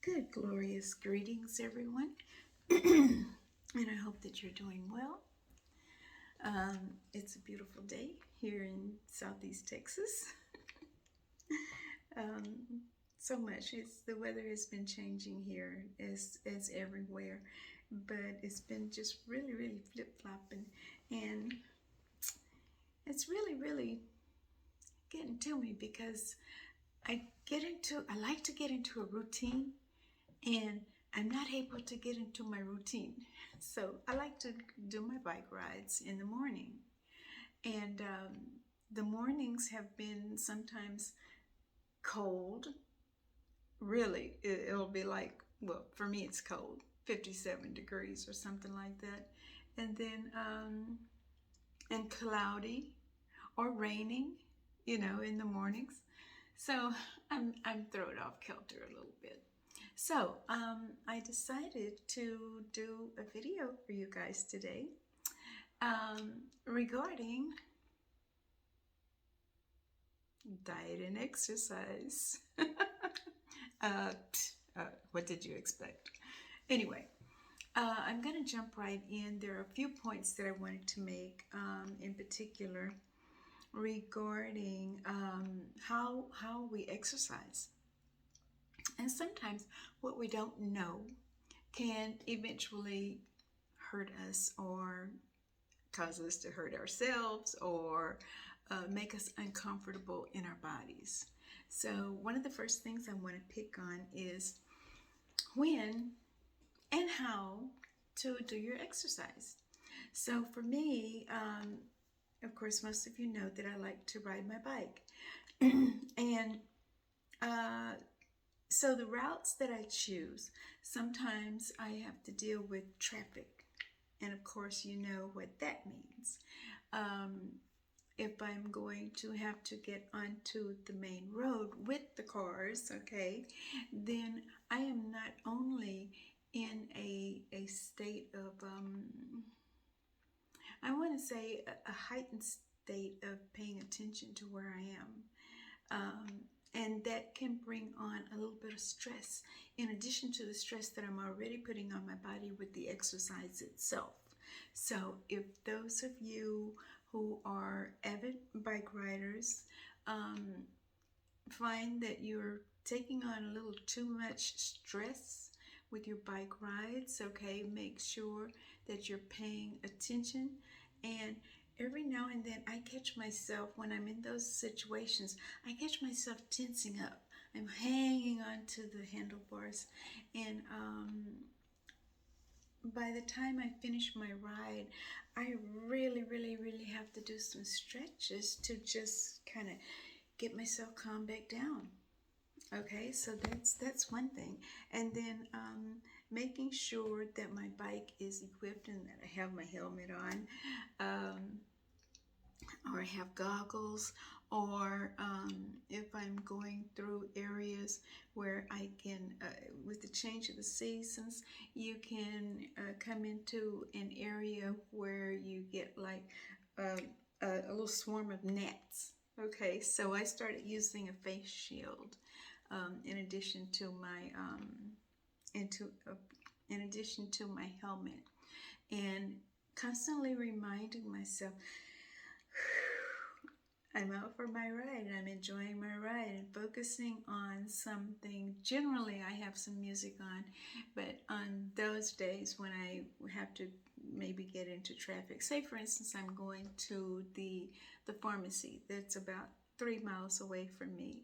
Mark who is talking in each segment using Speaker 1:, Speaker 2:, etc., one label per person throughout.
Speaker 1: Good, glorious greetings, everyone. And I hope that you're doing well. It's a beautiful day here in Southeast Texas. um, so much. The weather has been changing here as everywhere, but it's been just really flip flopping, and it's really getting to me because I like to get into a routine, and I'm not able to get into my routine. So I like to do my bike rides in the morning. And the mornings have been sometimes cold. Really, it'll be like, well, for me it's cold, 57 degrees or something like that. And then, and cloudy or raining, in the mornings. So I'm thrown off kilter a little bit. So I decided to do a video for you guys today regarding diet and exercise. uh, what did you expect? Anyway, I'm going to jump right in. There are a few points that I wanted to make in particular regarding how we exercise. And sometimes what we don't know can eventually hurt us or cause us to hurt ourselves or make us uncomfortable in our bodies. So one of the first things I want to pick on is when and how to do your exercise. So for me, of course, most of you know that I like to ride my bike. And so the routes that I choose, sometimes I have to deal with traffic. And of course, you know what that means. If I'm going to have to get onto the main road with the cars, okay, then I am not only in a state of, I want to say a heightened state of paying attention to where I am. And that can bring on a little bit of stress in addition to the stress that I'm already putting on my body with the exercise itself. So if those of you who are avid bike riders find that you're taking on a little too much stress with your bike rides, okay, make sure that you're paying attention. And every now and then I catch myself, when I'm in those situations, I catch myself tensing up. I'm hanging on to the handlebars, and by the time I finish my ride, I really have to do some stretches to just kind of get myself calmed back down. Okay, so that's one thing. And then making sure that my bike is equipped and that I have my helmet on, or I have goggles, or if I'm going through areas where I can, with the change of the seasons, you can come into an area where you get like a little swarm of gnats. Okay, so I started using a face shield in addition to my into in addition to my helmet, and constantly reminding myself I'm out for my ride and I'm enjoying my ride and focusing on something. Generally, I have some music on, but on those days when I have to maybe get into traffic, say for instance, I'm going to the pharmacy that's about 3 miles away from me,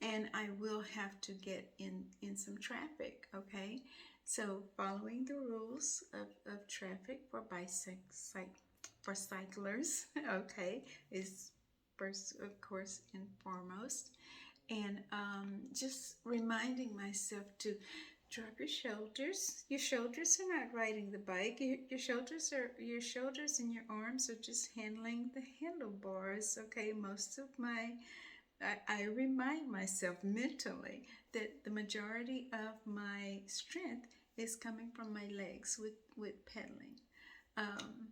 Speaker 1: and I will have to get in some traffic, okay? So following the rules of traffic for cyclers, okay, is first, of course, and foremost. And just reminding myself to drop your shoulders. Your shoulders are not riding the bike. Your shoulders and your arms are just handling the handlebars. Okay, I remind myself mentally that the majority of my strength is coming from my legs with pedaling. Um,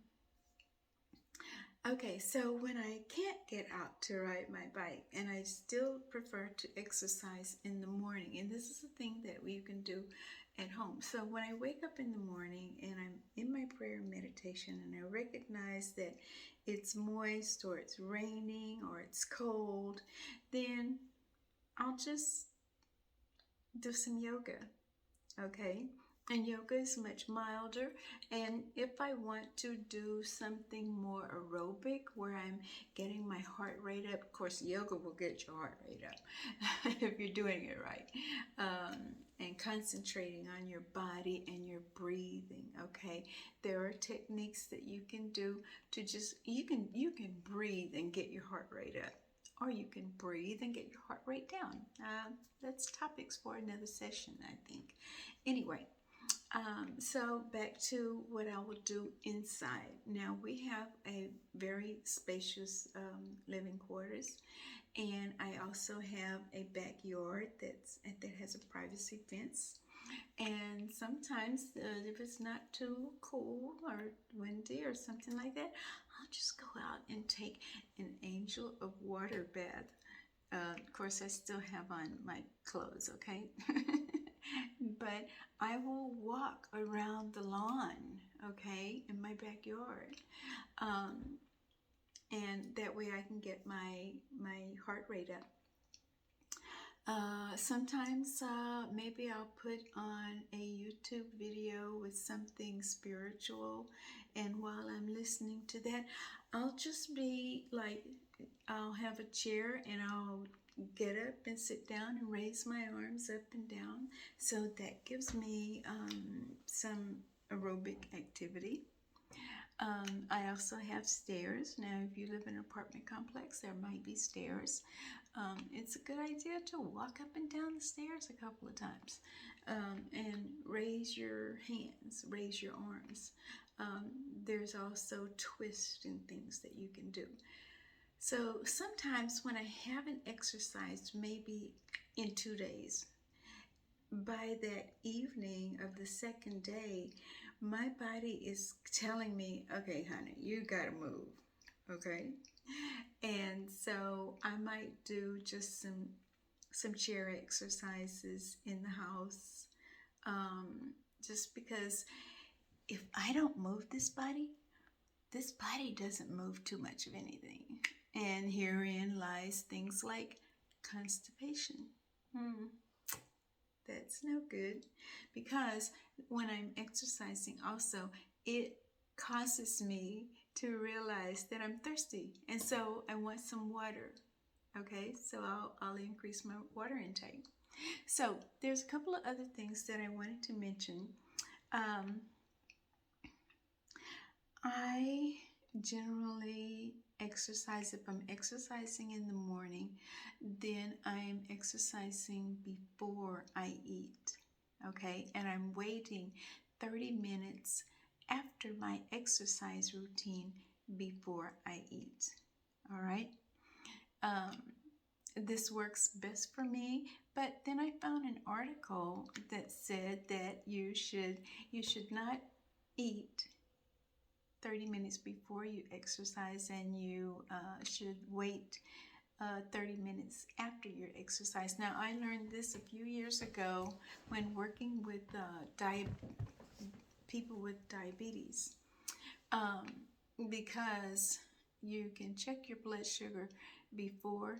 Speaker 1: Okay, so when I can't get out to ride my bike and I still prefer to exercise in the morning, and this is a thing that we can do at home. So when I wake up in the morning and I'm in my prayer meditation and I recognize that it's moist or it's raining or it's cold, then I'll just do some yoga. Okay, and yoga is much milder. And if I want to do something more aerobic where I'm getting my heart rate up, of course yoga will get your heart rate up if you're doing it right, and concentrating on your body and your breathing. Okay, there are techniques that you can do to just you can breathe and get your heart rate up, or you can breathe and get your heart rate down. That's topics for another session, I think. Anyway, so back to what I will do inside. Now we have a very spacious living quarters, and I also have a backyard that has a privacy fence. And sometimes, if it's not too cool or windy or something like that, I'll just go out and take an angel of water bath. Of course, I still have on my clothes, okay? But I will walk around the lawn, okay, in my backyard. And that way I can get my heart rate up. Sometimes maybe I'll put on a YouTube video with something spiritual, and while I'm listening to that, I'll just be like, I'll have a chair and I'll get up and sit down and raise my arms up and down. So that gives me some aerobic activity. I also have stairs. Now, if you live in an apartment complex, there might be stairs. It's a good idea to walk up and down the stairs a couple of times, and raise your hands, raise your arms. There's also twists and things that you can do. So sometimes when I haven't exercised, maybe in 2 days, by that evening of the second day, my body is telling me, okay, honey, you gotta move, okay? And so I might do just some chair exercises in the house, just because if I don't move this body doesn't move too much of anything. And herein lies things like constipation. That's no good, because when I'm exercising also, it causes me to realize that I'm thirsty, and so I want some water. Okay, so I'll increase my water intake. So there's a couple of other things that I wanted to mention. I generally exercise. If I'm exercising in the morning, then I'm exercising before I eat, okay? And I'm waiting 30 minutes after my exercise routine before I eat, all right? This works best for me, but then I found an article that said that you should not eat 30 minutes before you exercise, and you should wait 30 minutes after your exercise. Now, I learned this a few years ago when working with people with diabetes, because you can check your blood sugar before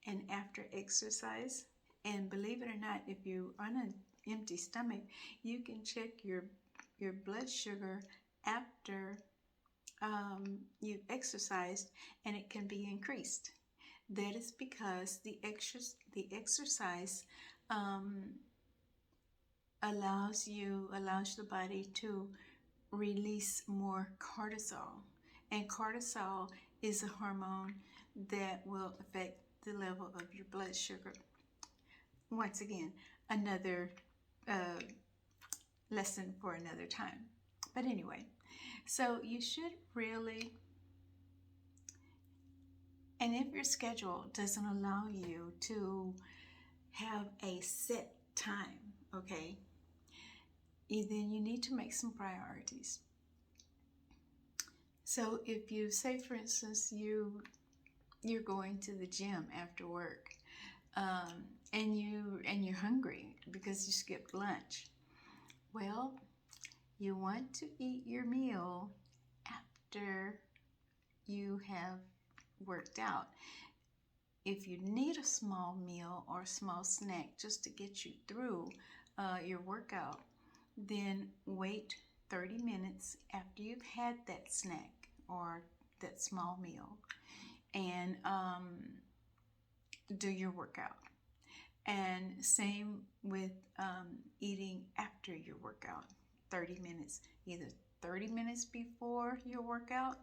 Speaker 1: and after exercise. And believe it or not, if you're on an empty stomach, you can check your blood sugar after you've exercised, and it can be increased. That is because the exercise allows the body to release more cortisol, and cortisol is a hormone that will affect the level of your blood sugar. Once again, another lesson for another time. But anyway, so you should really, and if your schedule doesn't allow you to have a set time, okay, then you need to make some priorities. So if you say, for instance, you're going to the gym after work, and you're hungry because you skipped lunch. Well, you want to eat your meal after you have worked out. If you need a small meal or a small snack just to get you through your workout, then wait 30 minutes after you've had that snack or that small meal, and do your workout. And same with eating after your workout, 30 minutes, either 30 minutes before your workout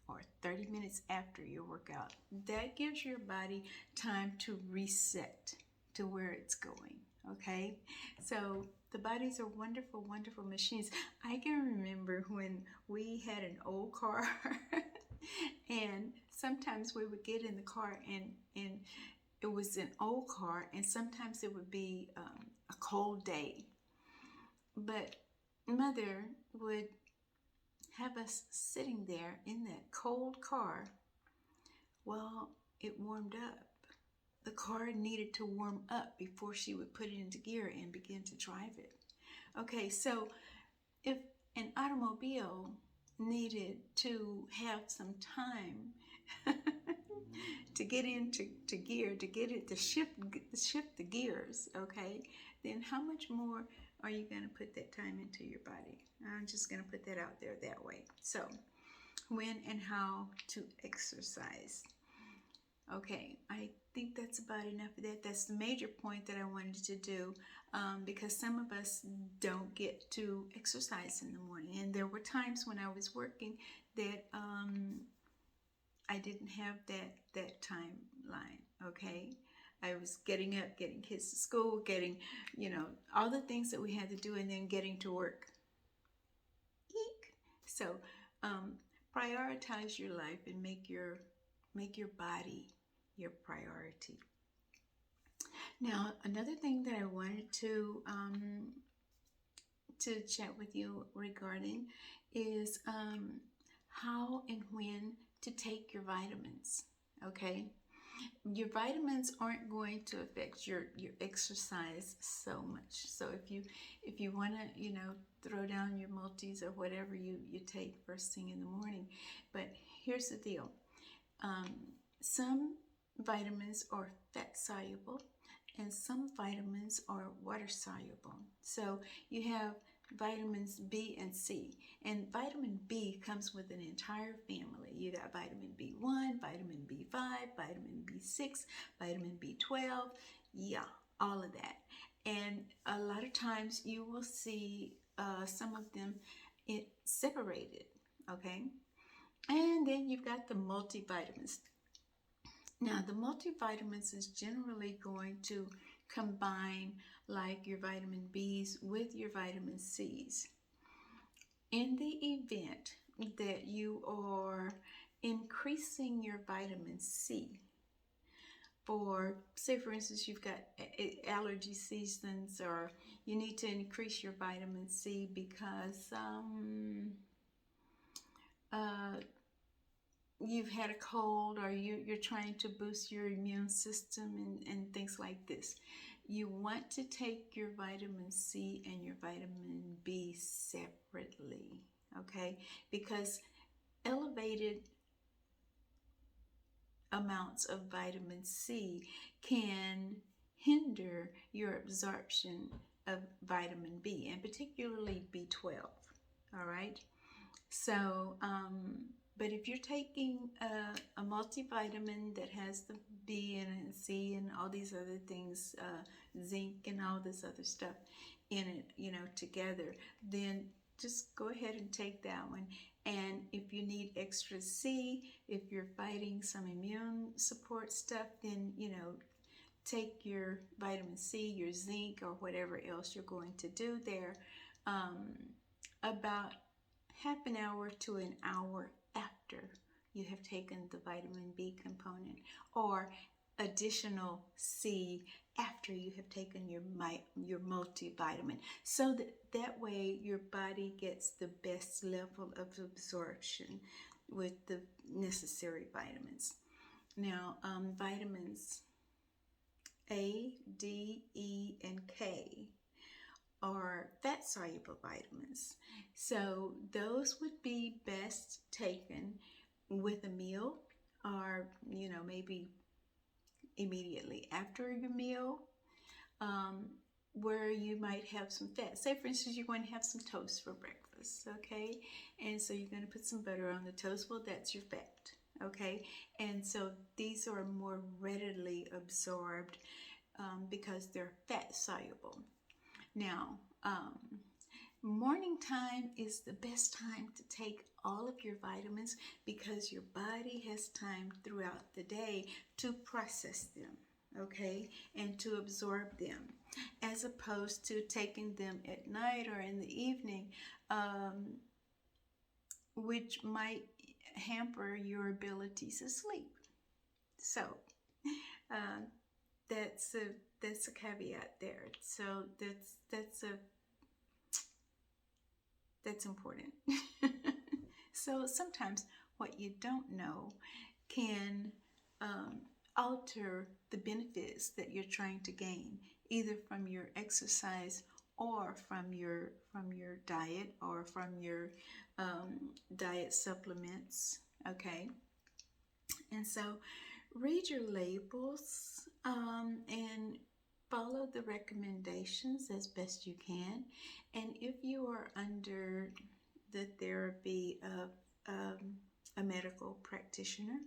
Speaker 1: or 30 minutes after your workout. That gives your body time to reset to where it's going. Okay, so the bodies are wonderful, wonderful machines. I can remember when we had an old car, and sometimes we would get in the car, and it was an old car, and sometimes it would be a cold day. But Mother would have us sitting there in that cold car while it warmed up. The car needed to warm up before she would put it into gear and begin to drive it. Okay, so if an automobile needed to have some time to get into gear, to get it to shift the gears, okay, then how much more are you going to put that time into your body? I'm just going to put that out there that way. So, when and how to exercise. Okay, I think that's about enough of that. That's the major point that I wanted to do, because some of us don't get to exercise in the morning. And there were times when I was working that I didn't have that timeline, okay? I was getting up, getting kids to school, getting, all the things that we had to do, and then getting to work. Eek. So, prioritize your life and make your body your priority. Now, another thing that I wanted to chat with you regarding is how and when to take your vitamins. Okay, your vitamins aren't going to affect your exercise so much. So if you want to throw down your multis or whatever you take first thing in the morning, but here's the deal. Some vitamins are fat soluble and some vitamins are water soluble. So you have vitamins B and C, and vitamin B comes with an entire family. You got vitamin B1, vitamin B5, vitamin B6, vitamin B12, yeah, all of that. And a lot of times you will see some of them separated, okay? And then you've got the multivitamins. Now, the multivitamins is generally going to combine like your vitamin B's with your vitamin C's. In the event that you are increasing your vitamin C, for, say for instance, you've got allergy seasons, or you need to increase your vitamin C because you've had a cold, or you're trying to boost your immune system and things like this. You want to take your vitamin C and your vitamin B separately, okay? Because elevated amounts of vitamin C can hinder your absorption of vitamin B, and particularly B12, all right? So, but if you're taking a multivitamin that has the B and C and all these other things, zinc and all this other stuff in it, together, then just go ahead and take that one. And if you need extra C, if you're fighting some immune support stuff, then, take your vitamin C, your zinc, or whatever else you're going to do there, about half an hour to an hour after you have taken the vitamin B component, or additional C after you have taken your multivitamin, so that way your body gets the best level of absorption. with the necessary vitamins. Now, vitamins A, D, E, and K are fat soluble vitamins. So those would be best taken with a meal, or maybe immediately after your meal, um, where you might have some fat. Say, for instance, you're going to have some toast for breakfast, okay? And so you're going to put some butter on the toast. Well, that's your fat, okay? And so these are more readily absorbed because they're fat soluble. Now, morning time is the best time to take all of your vitamins because your body has time throughout the day to process them, okay, and to absorb them, as opposed to taking them at night or in the evening, which might hamper your ability to sleep. So uh, that's a caveat there. So that's important. So sometimes what you don't know can alter the benefits that you're trying to gain, either from your exercise or from your diet, or from your diet supplements. Okay, and so read your labels and follow the recommendations as best you can. And if you are under the therapy of a medical practitioner,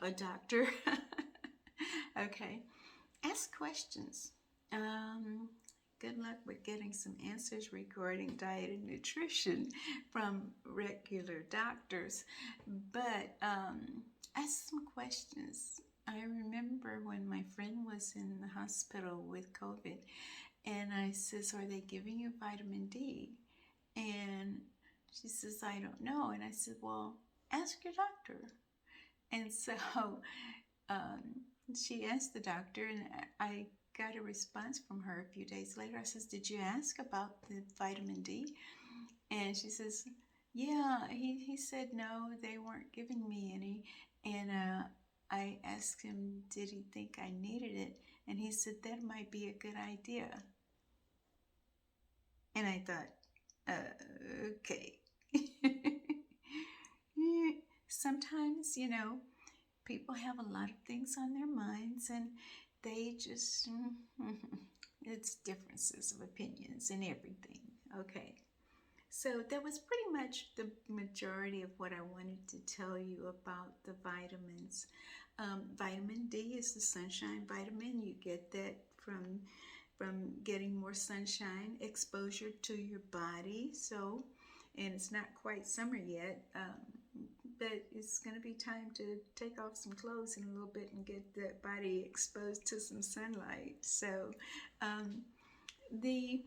Speaker 1: a doctor, okay, ask questions. Good luck with getting some answers regarding diet and nutrition from regular doctors, but ask some questions. I remember when my friend was in the hospital with COVID, and I says, "Are they giving you vitamin D?" And she says, "I don't know." And I said, "Well, ask your doctor." And so she asked the doctor, and I got a response from her a few days later. I says, "Did you ask about the vitamin D?" And she says, "Yeah, he said no, they weren't giving me any." And I asked him, did he think I needed it? And he said, that might be a good idea. And I thought, okay. Sometimes, people have a lot of things on their minds, and they just, it's differences of opinions and everything. Okay. So that was pretty much the majority of what I wanted to tell you about the vitamins. Vitamin D is the sunshine vitamin. You get that from getting more sunshine exposure to your body. So, and it's not quite summer yet, but it's going to be time to take off some clothes in a little bit and get that body exposed to some sunlight. So, the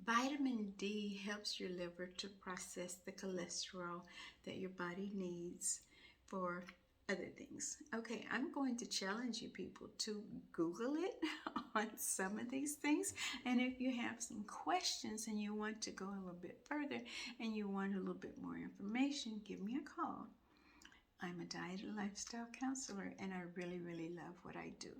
Speaker 1: vitamin D helps your liver to process the cholesterol that your body needs for other things. Okay, I'm going to challenge you people to Google it on some of these things. And if you have some questions and you want to go a little bit further and you want a little bit more information, give me a call. I'm a diet and lifestyle counselor, and I really, really love what I do.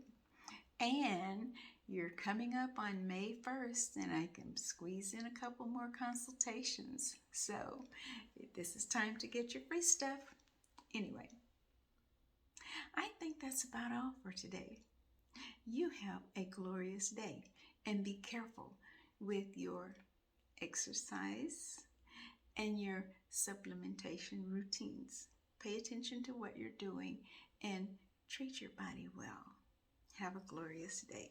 Speaker 1: And you're coming up on May 1st, and I can squeeze in a couple more consultations. So this is time to get your free stuff. Anyway, I think that's about all for today. You have a glorious day, and be careful with your exercise and your supplementation routines. Pay attention to what you're doing and treat your body well. Have a glorious day.